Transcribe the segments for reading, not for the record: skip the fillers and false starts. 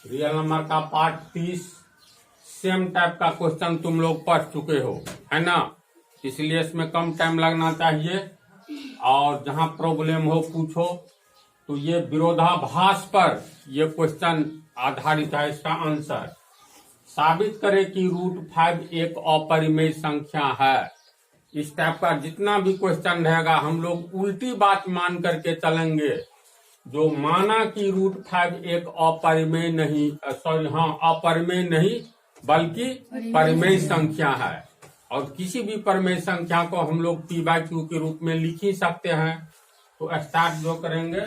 Real number का part 30 same type का question तुम लोग पढ़ चुके हो, है ना। इसलिए इसमें कम टाइम लगना चाहिए और जहां प्रॉब्लम हो पूछो। तो ये विरोधाभास पर ये क्वेश्चन आधारित है। इसका आंसर साबित करे कि √5 एक अपरिमेय संख्या है। इस टाइप का जितना भी क्वेश्चन रहेगा हम लोग उल्टी बात मान करके चलेंगे। जो माना कि √5 एक अपरिमेय नहीं, अपरिमेय नहीं बल्कि परिमेय संख्या है। और किसी भी परिमेय संख्या को हम लोग P/Q के रूप में लिख ही सकते हैं। तो स्टार्ट जो करेंगे,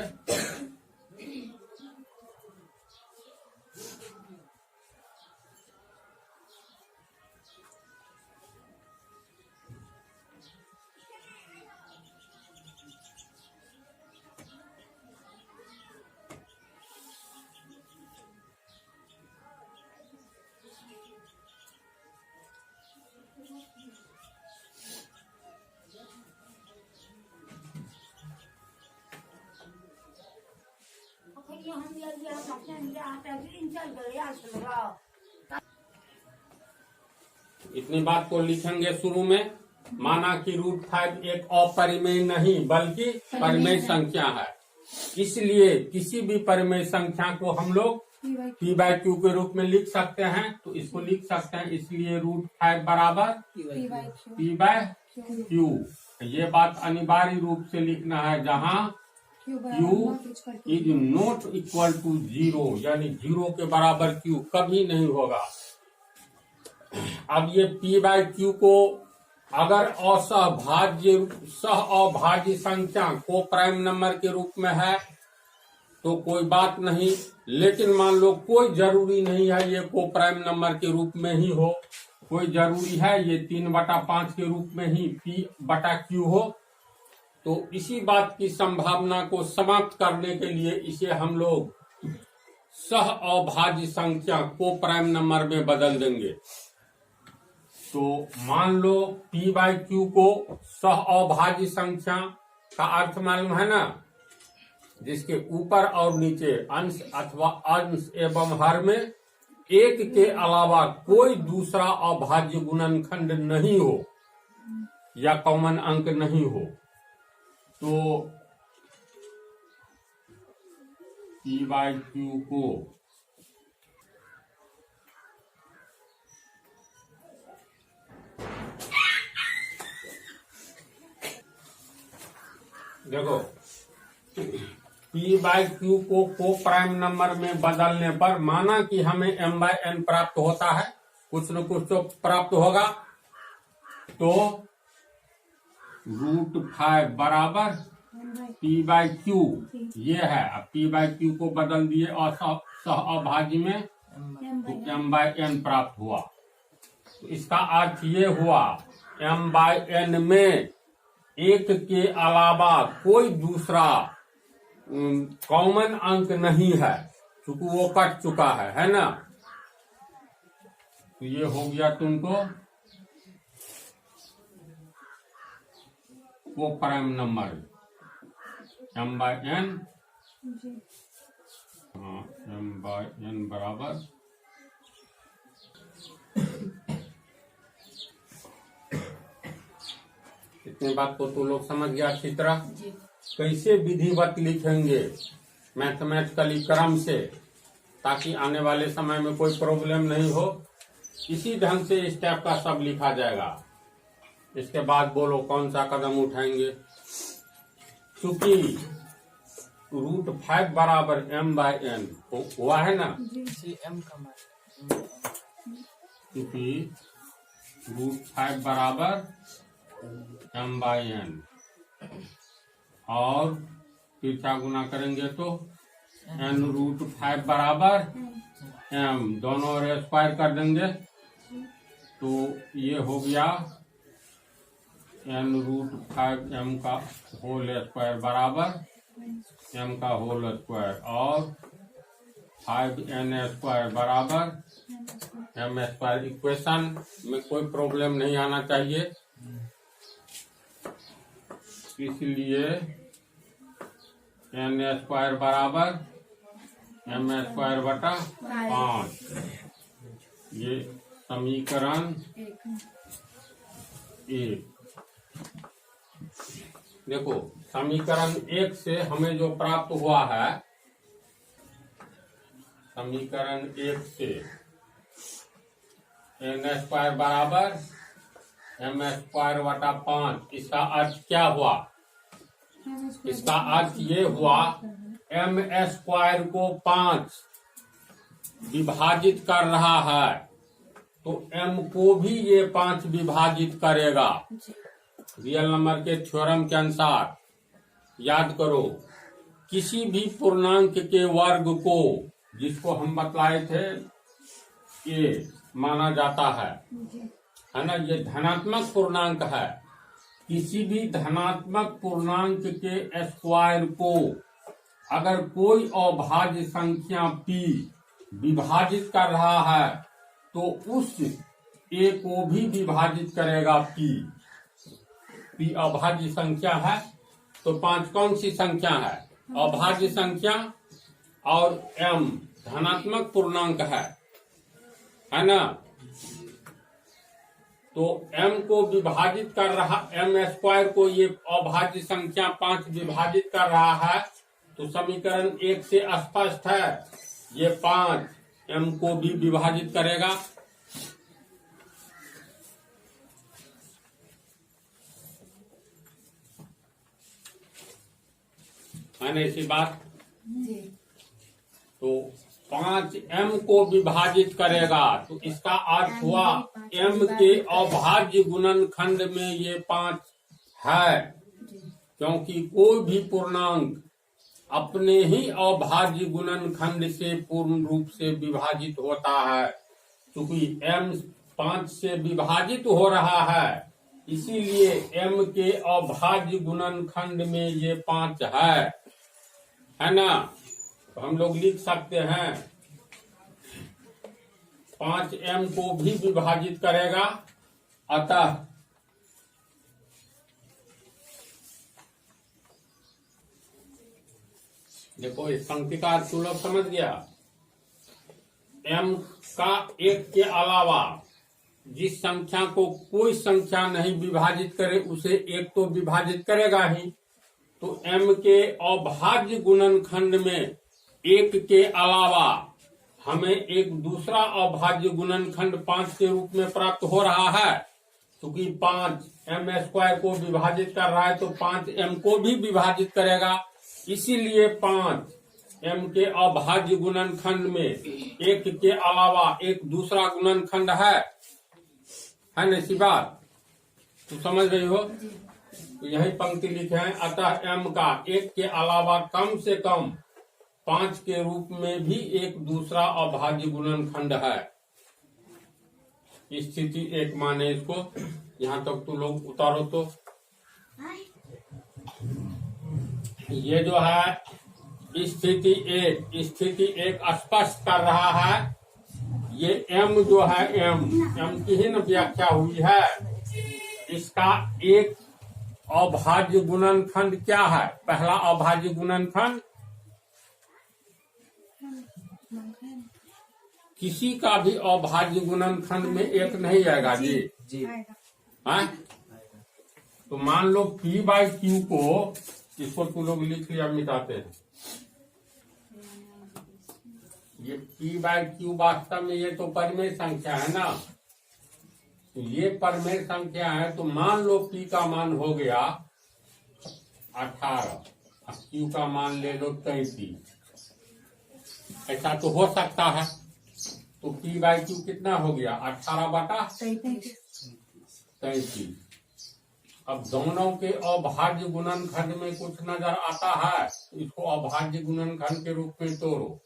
इतनी बात को लिखेंगे शुरू में। माना कि √5 एक अपरिमेय नहीं बल्कि परिमेय संख्या है। इसलिए किसी भी परिमेय संख्या को हम लोग P/Q के रूप में लिख सकते हैं। तो इसको लिख सकते हैं, इसलिए √5 बराबर P/Q। ये बात अनिवार्य रूप से लिखना है जहां Q is not equal to 0, यानी 0 के बराबर Q कभी नहीं होगा। अब ये P/Q को अगर सहअभाज्य संख्या को प्राइम नंबर के रूप में है तो कोई बात नहीं। लेकिन मान लो कोई जरूरी नहीं है ये को प्राइम नंबर के रूप में ही हो, कोई जरूरी है ये 3/5 के रूप में ही P/Q हो। तो इसी बात की संभावना को समाप्त करने के लिए इसे हम लोग सहअभाज्य संख्या को प्राइम नंबर में बदल देंगे। तो मान लो P/Q को सहअभाज्य संख्या का अर्थ मालूम है ना, जिसके ऊपर और नीचे अंश अथवा अंश एवं हर में एक के अलावा कोई दूसरा अभाज्य गुणनखंड नहीं हो या कॉमन अंक नहीं हो। तो P/Q को देखो, P/Q को प्राइम नंबर में बदलने पर माना कि हमें m/n प्राप्त होता है, कुछ न कुछ तो प्राप्त होगा। तो √5 बराबर P/Q ये है। अब P/Q को बदल दिए और सहअभाज्य में तो m/n प्राप्त हुआ। तो इसका अर्थ ये हुआ m/n में एक के अलावा कोई दूसरा कॉमन अंक नहीं है, क्योंकि वो कट चुका है ना। तो ये हो गया तुमको को प्राइम नंबर m/n। m/n बराबर इतनी बात को तो लोग समझ गया अच्छी तरह। कैसे विधिवत लिखेंगे मैथमेटिकली क्रम से, ताकि आने वाले समय में कोई प्रॉब्लम नहीं हो। इसी ढंग से इस टाइप का सब लिखा जाएगा। इसके बाद बोलो कौन सा कदम उठाएंगे। क्योंकि √5 बराबर m/n हुआ है ना, क्योंकि √5 बराबर m/n और तिरछा गुना करेंगे तो n√5 बराबर m, दोनों और स्क्वायर कर देंगे तो ये हो गया n√5 m का होल स्क्वायर बराबर m का होल स्क्वायर और 5n स्क्वायर बराबर m स्क्वायर। इक्वेशन में कोई प्रॉब्लम नहीं आना चाहिए। इसलिए n स्क्वायर बराबर m² बटा 5। ये समीकरण 1। देखो समीकरण 1 से हमें जो प्राप्त हुआ है, समीकरण 1 से n² बराबर m² बटा 5। इसका अर्थ क्या हुआ? इसका अर्थ ये हुआ m² को 5 विभाजित कर रहा है तो m को भी ये 5 विभाजित करेगा। रियल नंबर के थ्योरम के अनुसार याद करो, किसी भी पूर्णांक के वर्ग को, जिसको हम बतलाए थे ये माना जाता है ना, ये धनात्मक पूर्णांक है। किसी भी धनात्मक पूर्णांक के स्क्वायर को अगर कोई अभाज्य संख्या p विभाजित कर रहा है तो उस a को भी विभाजित करेगा p। p अभाज्य संख्या है तो 5 कौन सी संख्या है? अभाज्य संख्या। और m धनात्मक पूर्णांक है ना, तो m को विभाजित कर रहा, m² को ये अभाज्य संख्या 5 विभाजित कर रहा है तो समीकरण 1 से स्पष्ट है ये 5 m को भी विभाजित करेगा। है ना ऐसी बात? तो 5 m को विभाजित करेगा तो इसका अर्थ हुआ m के अभाज्य गुणनखंड में ये 5 है, क्योंकि कोई भी पूर्णांक अपने ही अभाज्य गुणनखंड से पूर्ण रूप से विभाजित होता है। क्योंकि m 5 से विभाजित हो रहा है इसीलिए m के अभाज्य गुणनखंड में ये 5 है ना। तो हम लोग लिख सकते हैं 5m को भी विभाजित करेगा, अतः देखो इस पंक्ति का अर्थ तू लोग समझ गया। m का 1 के अलावा जिस संख्या को कोई संख्या नहीं विभाजित करे उसे 1 तो विभाजित करेगा ही। तो m के अभाज्य गुणनखंड में 1 के अलावा हमें एक दूसरा अभाज्य गुणनखंड 5 के रूप में प्राप्त हो रहा है। क्योंकि 5 m² को विभाजित कर रहा है तो 5 m को भी विभाजित करेगा। इसीलिए 5 m के अभाज्य गुणनखंड में 1 के अलावा एक दूसरा गुणनखंड है ना इसी बात? तो समझ रही हो? तो यही पंक्ति लिखे हैं, अतः m का 1 के अलावा कम से कम 5 के रूप में भी एक दूसरा अभाज्य गुणनखंड है। स्थिति 1 माने इसको। यहाँ तक तो लोग उतारो। तो ये जो है स्थिति 1 स्पष्ट कर रहा है ये m जो है m की ही न व्याख्या हुई है। इसका एक अभाज्य गुणनखंड क्या है? पहला अभाज्य गुणनखंड किसी का भी अभाज्य गुणनखंड में 1 नहीं आएगा जी। हाँ? तो मान लो p/q को, इसको तू लोग लिख लिया, मिटाते हैं। ये p/q वास्तव में ये तो परिमेय संख्या है ना, तो ये परिमेय संख्या है। तो मान लो p का मान हो गया 18, q का मान ले लो 33। ऐसा तो हो सकता है। तो p/q कितना हो गया? 18/33। अब दोनों के अभाज्य गुणनखंड में कुछ नजर आता है तो इसको अभाज्य गुणनखंड के रूप में तोड़ो।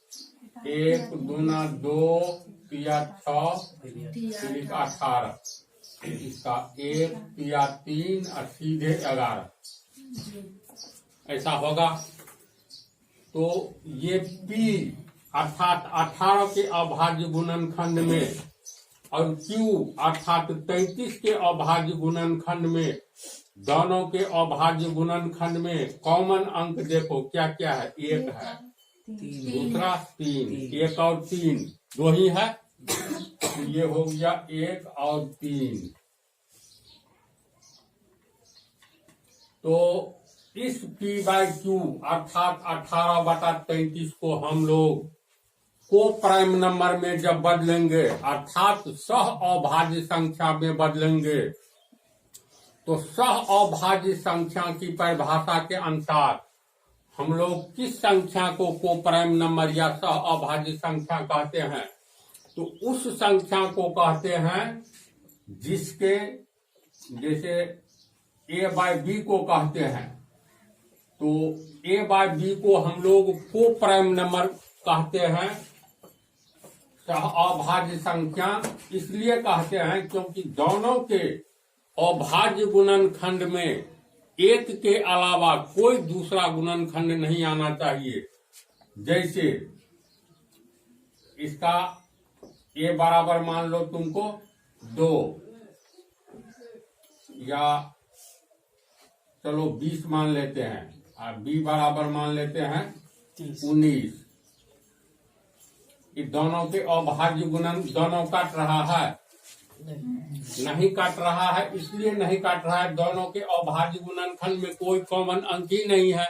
1 दूना 2 पिया 6 तिरिक 18, इसका 1 पिया 3 और सीधे 11, ऐसा होगा। तो ये p अर्थात 18 के अभाज्य गुणनखंड में और q अर्थात 33 के अभाज्य गुणनखंड में, दोनों के अभाज्य गुणनखंड में कॉमन अंक देखो क्या क्या है? 1 है। दूसरा 3, 1 और 3 दो ही है, तो ये हो गया 1 और 3। तो इस P/Q अर्थात 18/33 को हम लोग को प्राइम नंबर में जब बदलेंगे अर्थात सह अभाज्य संख्या में बदलेंगे, तो सह अभाज्य संख्या की परिभाषा के अनुसार हम लोग किस संख्या को प्राइम नंबर या सह अभाज्य संख्या कहते हैं? तो उस संख्या को कहते हैं जिसके, जैसे A/B को कहते हैं, तो A/B को हम लोग को प्राइम नंबर कहते हैं। सह अभाज्य संख्या इसलिए कहते हैं क्योंकि दोनों के अभाज्य गुणनखंड में एक के अलावा कोई दूसरा गुणनखंड नहीं आना चाहिए। जैसे इसका A बराबर मान लो तुमको 2, या चलो 20 मान लेते हैं, और B बराबर मान लेते हैं 19। ये दोनों के अभाज्य गुणन दोनों काट रहा है? नहीं काट रहा है। इसलिए नहीं काट रहा है, दोनों के अभाज्य गुणनखंड में कोई कॉमन अंक ही नहीं है।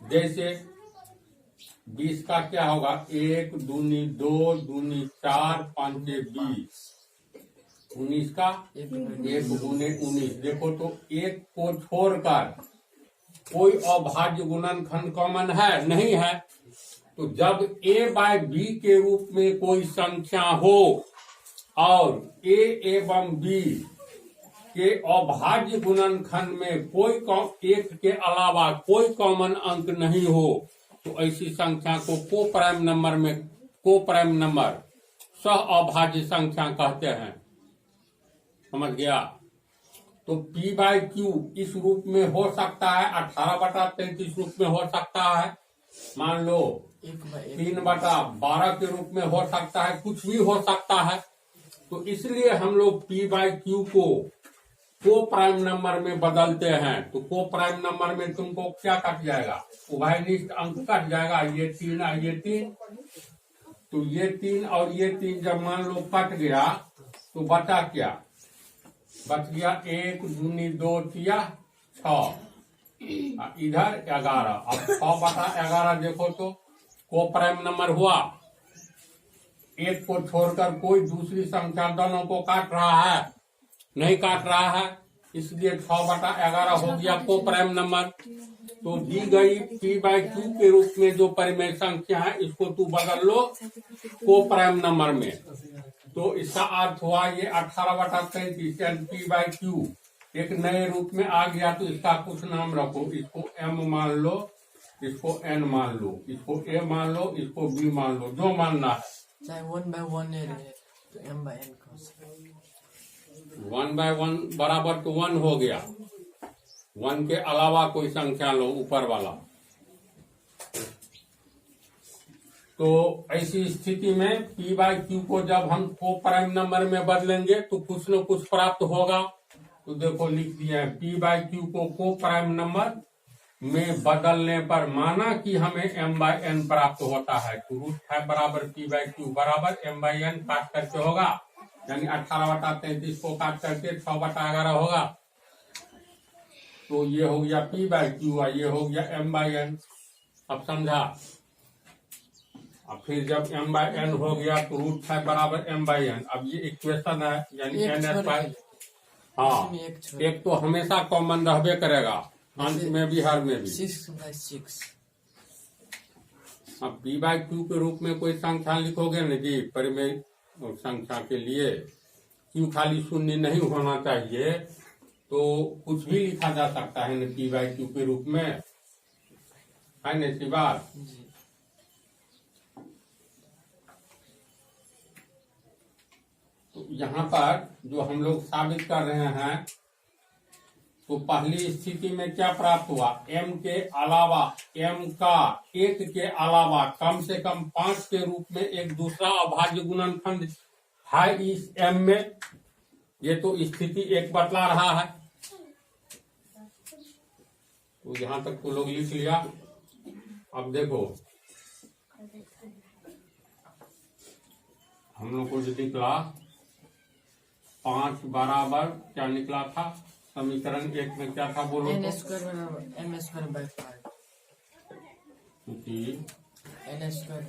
जैसे 20 का क्या होगा? 1 दूनी 2 दूनी 4 5 20। 19 का 1 दूनी 19। देखो तो एक को छोड़कर कोई अभाज्य गुणनखंड कॉमन है? नहीं है। तो जब A/B के रूप में कोई संख्या हो और A एवं B के अभाज्य गुणनखंड में कोई एक के अलावा कोई कॉमन अंक नहीं हो, तो ऐसी संख्या को को प्राइम नंबर सह अभाज्य संख्या कहते हैं। समझ गया? तो P/Q इस रूप में हो सकता है, 18/33 रूप में हो सकता है, मान लो 3/12 के रूप में हो सकता है, कुछ भी हो सकता है। तो इसलिए हम लोग P/Q को प्राइम नंबर में बदलते हैं। तो को प्राइम नंबर में तुमको क्या कट जाएगा? उभयनिष्ठ अंक कट जाएगा। ये 3 और ये 3, तो ये 3 और ये 3 जब मान लो कट गया तो बचा क्या? बच गया 1 दूनी 2 तिया 6, इधर 11। अब 6/11 देखो तो को प्राइम नंबर हुआ। एक को छोड़कर कोई दूसरी संख्या दोनों को काट रहा है? नहीं काट रहा है। इसलिए 6/11 हो गया को प्राइम नंबर। तो दी गई P/Q के रूप में जो परिमेय संख्या है, इसको तू बदल लो को प्राइम नंबर में। तो इसका अर्थ हुआ ये 18/33 P/Q एक नए रूप में आ गया। तो इसका कुछ नाम रखो। इसको M मान लो, इसको N मान लो, इसको A मान लो, इसको B मान लो, जो मानना है। चाहे 1/1 रहे तो M/N 1/1 बराबर तो 1 हो गया। 1 के अलावा कोई संख्या लो ऊपर वाला। तो ऐसी स्थिति में P/Q को जब हम को प्राइम नंबर में बदलेंगे तो कुछ न कुछ प्राप्त होगा। तो देखो लिख दिया है, P/Q को प्राइम नंबर में बदलने पर माना कि हमें M/N प्राप्त होता है। तो √5 बराबर P/Q बराबर M/N काट करके होगा, यानी 18/33 को काट करके 6/11 होगा। तो ये हो गया P/Q और ये हो गया M/N। अब समझा? अब फिर जब M/N हो गया तो √5 बराबर M/N। अब ये इक्वेशन है, यानी NS/। हाँ, एक तो हमेशा कॉमन रहबे करेगा, अंत में भी हर में भी। 6/6। अब P/Q के रूप में कोई संख्या लिखोगे न जी परिमेय संख्या के लिए, Q खाली शून्य नहीं होना चाहिए, तो कुछ भी लिखा जा सकता है न P/Q के रूप में, है न सी बात? तो यहाँ पर जो हम लोग साबित कर रहे हैं, तो पहली स्थिति में क्या प्राप्त हुआ? M के अलावा, M का 1 के अलावा कम से कम 5 के रूप में एक दूसरा अभाज्य गुणनखंड है इस M में। ये तो स्थिति 1 बतला रहा है। तो यहाँ तक तो लोग लिख लिया। अब देखो हम लोग को जो निकला 5 बराबर क्या निकला था समीकरण 1 में क्या था बोलो एन तो? स्क्वायर बराबर एम स्क्वायर बाय 5 क्योंकि एन स्क्वायर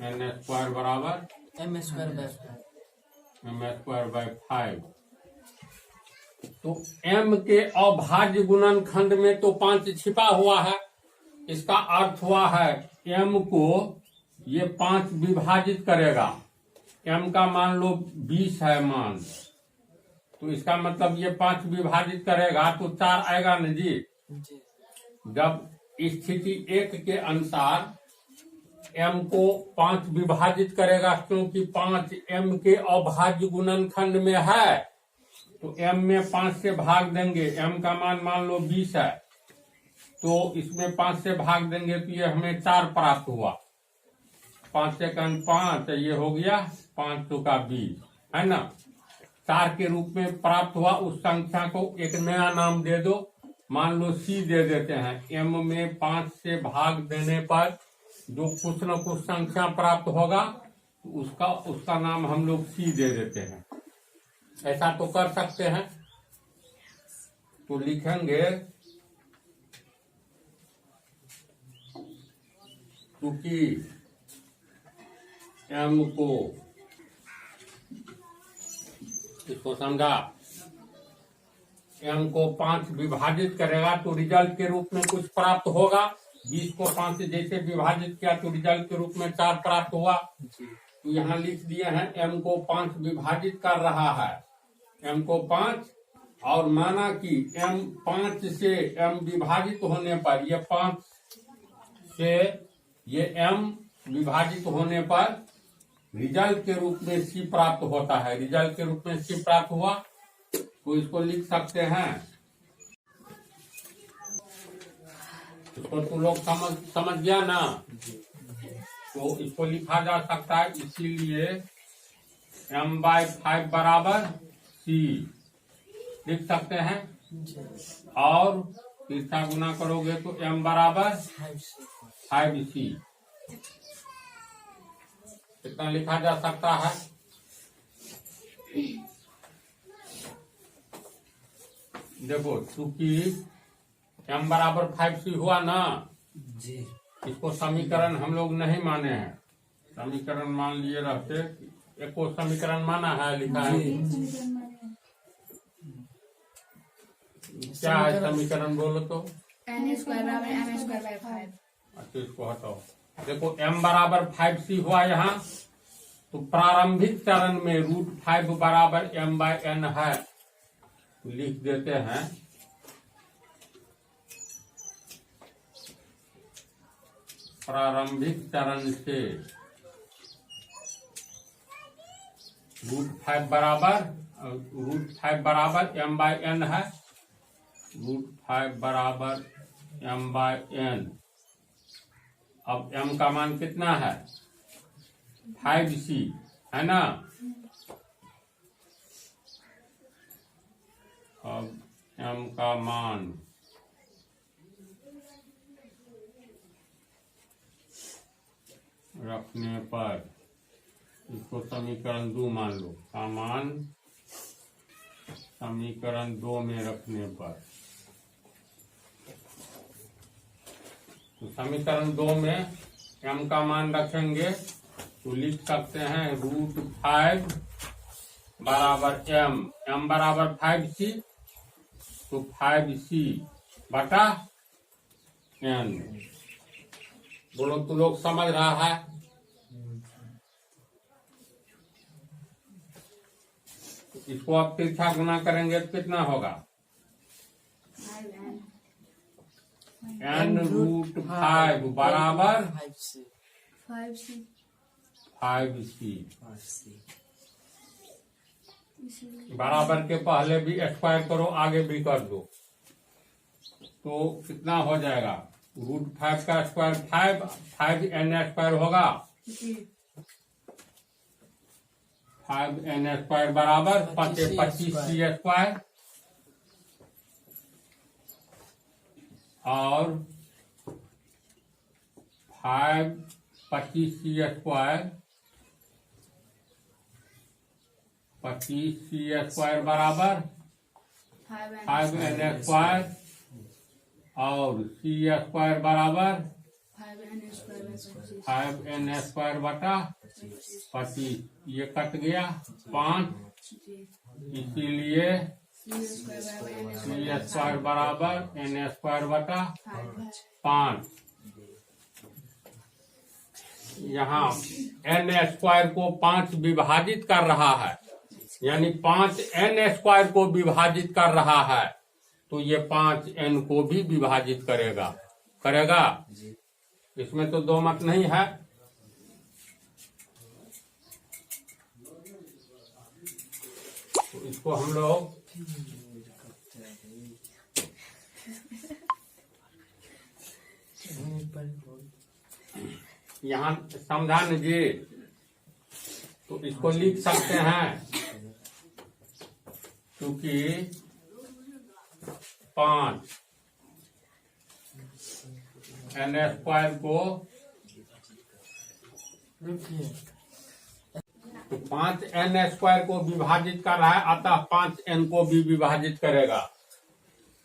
एन स्क्वायर बराबर m square by 5 m square by 5। तो m के अभाज्य गुणनखंड में तो 5 छिपा हुआ है। इसका अर्थ हुआ है m को ये 5 विभाजित करेगा। m का मान लो 20 है मान, तो इसका मतलब ये 5 विभाजित करेगा तो 4 आएगा न जी। जी जब स्थिति 1 के अनुसार m को 5 विभाजित करेगा, क्योंकि 5 m के अभाज्य गुणनखंड में है, तो m में 5 से भाग देंगे। m का मान लो 20 है, तो इसमें 5 से भाग देंगे तो ये हमें 4 प्राप्त हुआ। 5 से 5 ये हो गया 5 2 का 20 है ना। 4 के रूप में प्राप्त हुआ। उस संख्या को एक नया नाम दे दो, मान लो c दे देते हैं। m में 5 से भाग देने पर जो कुछ न कुछ संख्या प्राप्त होगा तो उसका नाम हम लोग c दे देते हैं। ऐसा तो कर सकते हैं। तो लिखेंगे क्योंकि m को इसको समझा, m को 5 विभाजित करेगा तो रिजल्ट के रूप में कुछ प्राप्त होगा। 20 को 5 से जैसे विभाजित किया तो रिजल्ट के रूप में 4 प्राप्त हुआ। तो यहाँ लिख दिए हैं m को 5 विभाजित कर रहा है, m को 5, और माना कि m 5 से m विभाजित होने पर ये 5 से ये m विभाजित होने पर रिजल्ट के रूप में c प्राप्त होता है। रिजल्ट के रूप में c प्राप्त हुआ तो इसको लिख सकते हैं। इसको तो लोग समझ गया ना। तो इसको लिखा जा सकता है, इसीलिए m/5 बराबर c लिख सकते हैं। और तीसरा गुना करोगे तो m बराबर 5c कितना लिखा जा सकता है। देखो चूंकि m बराबर 5c हुआ ना जी इसको समीकरण हम लोग नहीं माने हैं। समीकरण मान लिए रहते, एक को समीकरण माना है, लिखा है क्या है समीकरण बोलो तो। एन स्क्वायर बराबर एम स्क्वायर बाय 5। अच्छा इसको हटाओ। देखो m बराबर 5c हुआ यहाँ, तो प्रारंभिक चरण में √5 बराबर m/n है, तो लिख देते हैं प्रारंभिक चरण से √5 बराबर m/n है। √5 बराबर m/n। अब m का मान कितना है 5c है ना। अब m का मान रखने पर इसको समीकरण 2 मान लो। का मान समीकरण 2 में रखने पर, तो समीकरण 2 में m का मान रखेंगे तो लिख सकते हैं √5 बराबर m बराबर 5c, तो 5c बटा n। बोलो तो लोग समझ रहा है। इसको आप तिरछा गुना करेंगे तो कितना होगा n√5 बराबर 5c। बराबर के पहले भी स्क्वायर करो, आगे भी कर दो, तो कितना हो जाएगा √5 का स्क्वायर 5n² होगा। 5n² बराबर 25c² और 5 25c² 25c² बराबर 5n² और c² बराबर 5n² बटा 25। ये कट गया 5, इसीलिए c² बराबर n² बटा 5। यहाँ n² को 5 विभाजित कर रहा है, यानी 5n² को विभाजित कर रहा है, तो ये 5n को भी विभाजित करेगा। इसमें तो दो मत नहीं है। तो इसको हम लोग यहाँ समझा लीजिए, तो इसको लिख सकते हैं, क्योंकि 5 n² को तो 5n² को विभाजित कर रहा है, अतः 5n को भी विभाजित करेगा।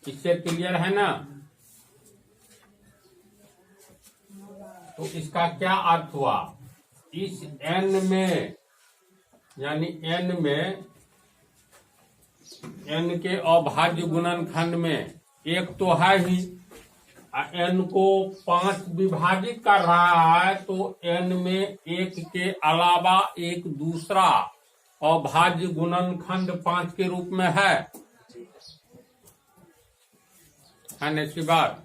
इससे क्लियर है ना? तो इसका क्या अर्थ हुआ? इस n में, यानी n में, n के अभाज्य गुणनखंड में एक तो है ही, n को 5 विभाजित कर रहा है, तो n में एक के अलावा एक दूसरा अभाज्य गुणनखंड 5 के रूप में है ना इसी बात?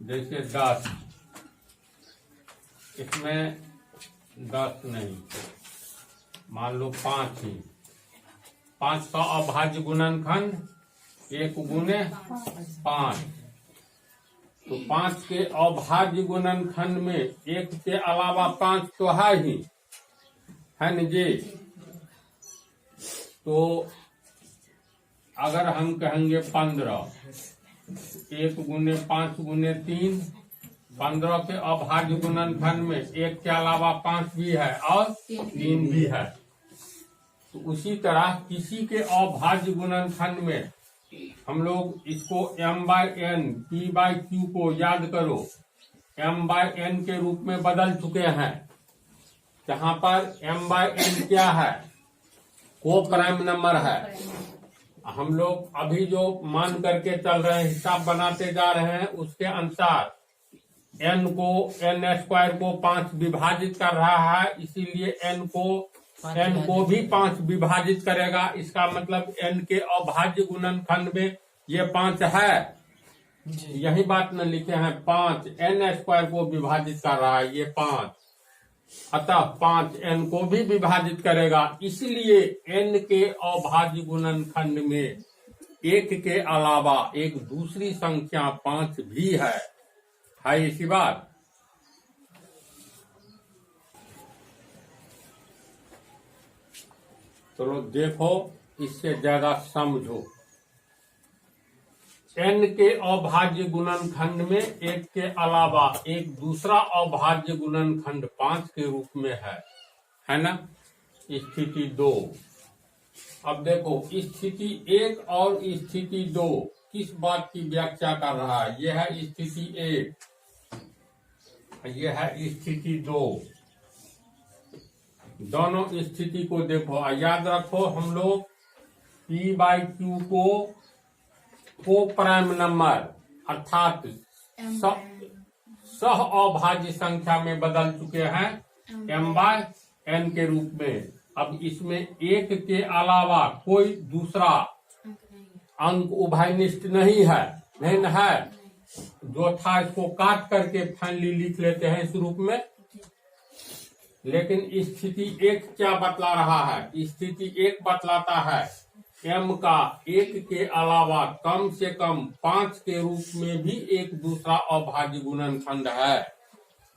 जैसे 10, इसमें 10 नहीं, मान लो 5 ही, 5 का अभाज्य गुणनखंड 1 गुने 5, तो 5 के अभाज्य गुणनखंड में 1 के अलावा 5 तो है ही, है न जी? तो अगर हम कहेंगे 15, 1 गुने 5 गुने 3, 15 के अभाज्य गुणनखंड में 1 के अलावा 5 भी है और 3 भी है। तो उसी तरह किसी के अभाज्य गुणनखंड में हम लोग इसको m/n p/q को याद करो m/n के रूप में बदल चुके हैं। जहां पर m/n क्या है? को प्राइम नंबर है। हम लोग अभी जो मान करके चल रहे हैं, हिसाब बनाते जा रहे हैं, उसके अनुसार n को 5 विभाजित कर रहा है, इसीलिए n को भी 5 विभाजित करेगा। इसका मतलब n के अभाज्य गुणनखंड में ये 5 है। यही बात न लिखे हैं, 5 n² को विभाजित कर रहा है, ये 5, अतः 5 n को भी विभाजित करेगा। इसलिए n के अभाज्य गुणनखंड में 1 के अलावा एक दूसरी संख्या 5 भी है इसी बात? चलो देखो, इससे ज्यादा समझो। n के अभाज्य गुणनखंड में 1 के अलावा एक दूसरा अभाज्य गुणनखंड 5 के रूप में है ना? स्थिति 2। अब देखो, स्थिति 1 और स्थिति 2 किस बात की व्याख्या कर रहा है? यह है स्थिति 1, यह है स्थिति 2। दोनों स्थिति को देखो, याद रखो, हम लोग p/q को प्राइम नंबर अर्थात सह अभाज्य संख्या में बदल चुके हैं m/n के रूप में। अब इसमें 1 के अलावा कोई दूसरा अंक उभयनिष्ठ नहीं है, जो था इसको काट करके फाइनली लिख लेते हैं इस रूप में। लेकिन स्थिति 1 क्या बतला रहा है? स्थिति 1 बतलाता है m का 1 के अलावा कम से कम 5 के रूप में भी एक दूसरा अभाज्य गुणनखंड है।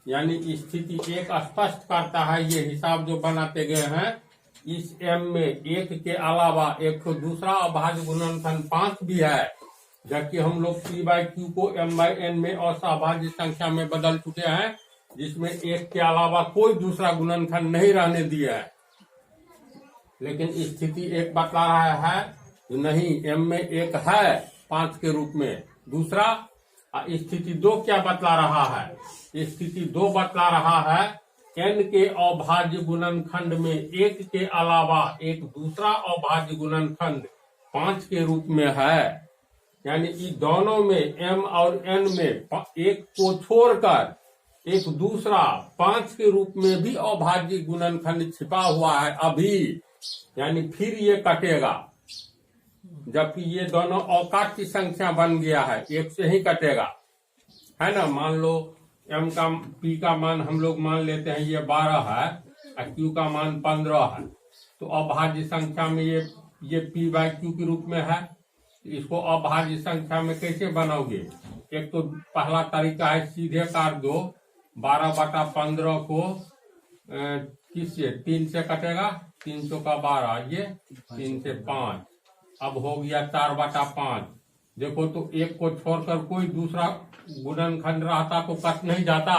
यानी स्थिति 1 स्पष्ट करता है, ये हिसाब जो बनाते गए हैं, इस m में 1 के अलावा एक दूसरा अभाज्य गुणनखंड 5 भी है। जबकि हम लोग p/q को m/n में असहभाज्य संख्या में बदल चुके हैं, जिसमें एक के अलावा कोई दूसरा गुणनखंड नहीं रहने दिया है। लेकिन स्थिति एक बतला रहा है नहीं, m में एक है 5 के रूप में। दूसरा स्थिति 2 क्या बतला रहा है? स्थिति 2 बतला रहा है n के अभाज्य गुणनखंड में एक के अलावा एक दूसरा अभाज्य गुणनखंड 5 के रूप में है। यानी इन दोनों में m और n में एक को छोड़कर एक दूसरा 5 के रूप में भी अभाज्य गुणनखंड छिपा हुआ है अभी। यानी फिर ये कटेगा, जबकि ये दोनों अकाट्य संख्या बन गया है, एक से ही कटेगा, है ना। मान लो p का मान हम लोग मान लेते हैं ये 12 है और q का मान 15 है, तो अभाज्य संख्या में ये p/q के रूप में है। इसको अभाज्य संख्या में कैसे बनाओगे? एक तो पहला तरीका है सीधे काट दो, 12/15 को किससे 3 से कटेगा, 3 का 12, ये 3 से 5, अब हो गया 4/5। देखो तो एक को छोड़कर कोई दूसरा गुणनखंड रहता तो कट नहीं जाता,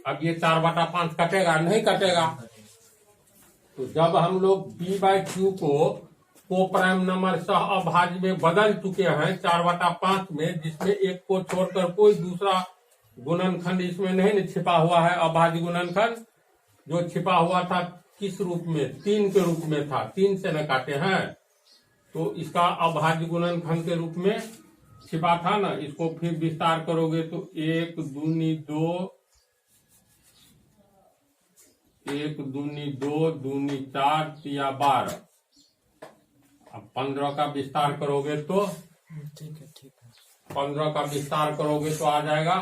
अब ये 4/5 कटेगा नहीं कटेगा। तो जब हम लोग p/q को प्राइम नंबर सह अभाज्य में बदल चुके हैं 4/5 में, जिसमें एक को छोड़कर कोई दूसरा गुणनखंड इसमें नहीं छिपा हुआ है। अभाज्य गुणनखंड जो छिपा हुआ था किस रूप में? 3 के रूप में था, 3 से न काटे हैं, तो इसका अभाज्य गुणनखंड के रूप में छिपा था ना। इसको फिर विस्तार करोगे तो 1 दूनी 2, 1 दूनी 2, दूनी 4, तिया 12। अब 15 का विस्तार करोगे तो ठीक है 15 का विस्तार करोगे तो आ जाएगा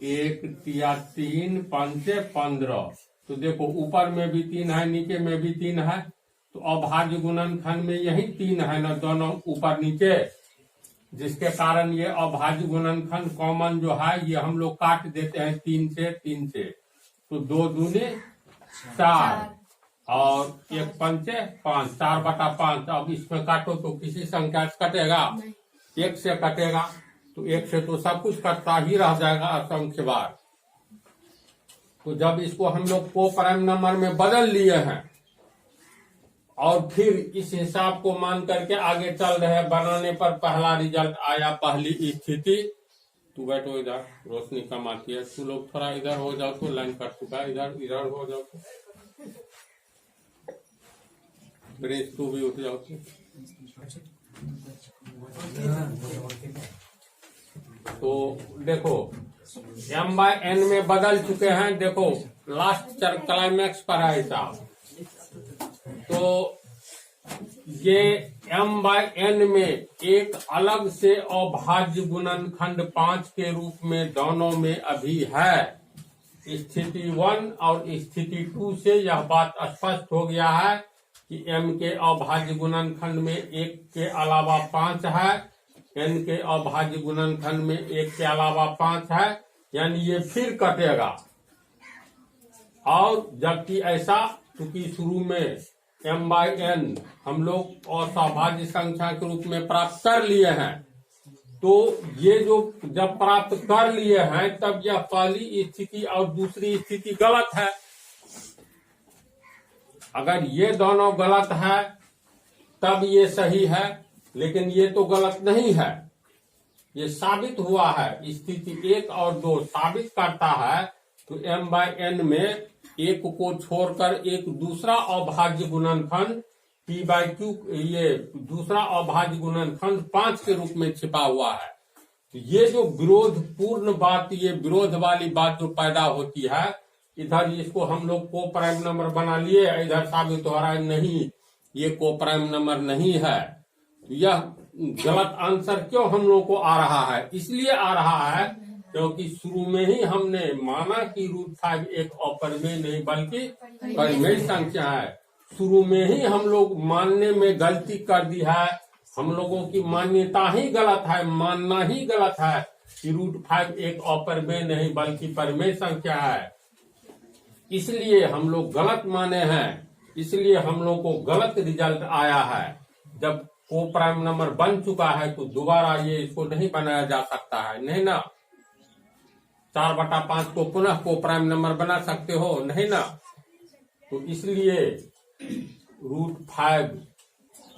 1 तिया 3, 5 15। तो देखो ऊपर में भी 3 है, नीचे में भी 3 है, तो अभाज्य गुणनखंड में यही 3 है ना, दोनों ऊपर नीचे, जिसके कारण ये अभाज्य गुणनखंड कॉमन जो है ये हम लोग काट देते हैं 3 से। तो 2 दूनी 4 और 1 पंचे 5, 4/5। अब इसमें काटो तो किसी संख्या से कटेगा, 1 से कटेगा, तो 1 से तो सब कुछ कटता ही रह जाएगा असंख्य बार। तो जब इसको हम लोग को प्राइम नंबर में बदल लिए हैं और फिर इस हिसाब को मान करके आगे चल रहे हैं, बनाने पर पहला रिजल्ट आया, पहली स्थिति। तू बैठो इधर, रोशनी कम आती है, तू लोग थोड़ा इधर हो जाओ तो, लाइन कट चुका है, इधर हो जाओ तो, ब्रेस तू भी उठ जाओ तो देखो m/n में बदल चुके हैं। देखो लास्ट क्लाइमैक्स पर है हिसाब, तो ये m/n में एक अलग से अभाज्य गुणनखंड 5 के रूप में दोनों में अभी है। स्थिति 1 और स्थिति 2 से यह बात स्पष्ट हो गया है कि m के अभाज्य गुणनखंड में 1 के अलावा 5 है, n के अभाज्य गुणनखंड में 1 के अलावा 5 है, यानी ये फिर कटेगा। और जबकि ऐसा चूंकि शुरू में m/n हम लोग असहभाज्य संख्या के रूप में प्राप्त कर लिए हैं, तो ये जो जब प्राप्त कर लिए हैं तब यह पहली स्थिति और दूसरी स्थिति गलत है। अगर ये दोनों गलत है तब ये सही है, लेकिन ये तो गलत नहीं है, ये साबित हुआ है। स्थिति 1 और 2 साबित करता है, तो m/n में एक को छोड़कर एक दूसरा अभाज्य गुणनखंड p/q, ये दूसरा अभाज्य गुणनखंड 5 के रूप में छिपा हुआ है। तो ये जो विरोध पूर्ण बात, ये विरोध वाली बात जो पैदा होती है, इधर इसको हम लोग को प्राइम नंबर बना लिए, इधर साबित हो रहा है नहीं ये को प्राइम नंबर नहीं है। तो यह गलत आंसर क्यों हम लोग को आ रहा है? इसलिए आ रहा है क्योंकि शुरू में ही हमने माना कि √5 एक अपरिमेय नहीं बल्कि परिमेय संख्या है। शुरू में ही हम लोग मानने में गलती कर दी है, हम लोगों की मान्यता ही गलत है, मानना ही गलत है कि √5 एक अपरिमेय नहीं बल्कि परिमेय संख्या है। इसलिए हम लोग गलत माने हैं, इसलिए हम लोग को गलत रिजल्ट आया है। जब को प्राइम नंबर बन चुका है तो दोबारा ये इसको नहीं बनाया जा सकता है, नहीं ना। 4/5 को पुनः को प्राइम नंबर बना सकते हो, नहीं ना। तो इसलिए √5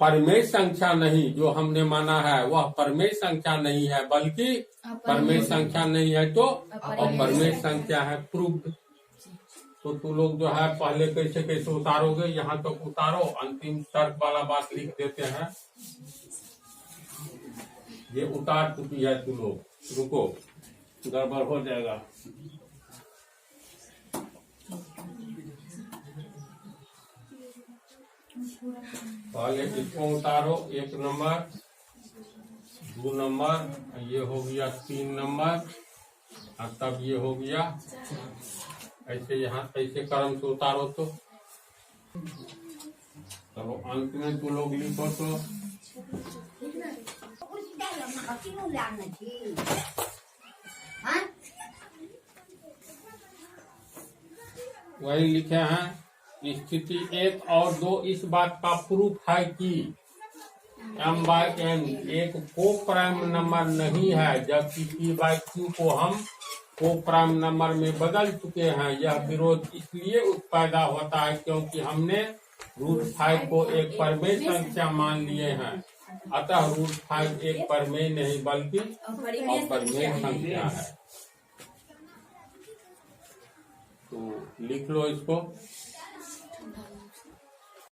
परमेय संख्या नहीं, जो हमने माना है वह परमेय संख्या नहीं है, बल्कि परमेय संख्या नहीं है तो अपरमेय संख्या है, प्रूव्ड। तो तू लोग जो है पहले कैसे कैसे उतारोगे, यहाँ तक तो उतारो, अंतिम तर्क वाला बात लिख देते हैं। ये उतार चुकी है तू लोग, रुको गड़बड़ हो जाएगा। पहले इसको उतारो, 1 नंबर, 2 नंबर, ये हो गया 3 नंबर, और तब ये हो गया ऐसे, यहाँ ऐसे क्रम से उतारो। तो चलो अंत में तू लोग लिखो तो वही लिखे हैं। स्थिति 1 और 2 इस बात का प्रूफ है कि m/n एक को प्राइम नंबर नहीं है, जबकि p/q को हम को प्राइम नंबर में बदल चुके हैं। यह विरोध इसलिए पैदा होता है क्योंकि हमने √5 को एक परमेय संख्या मान लिए हैं, अतः √5 एक परमेय नहीं बल्कि अपरमेय संख्या है। तो लिख लो इसको।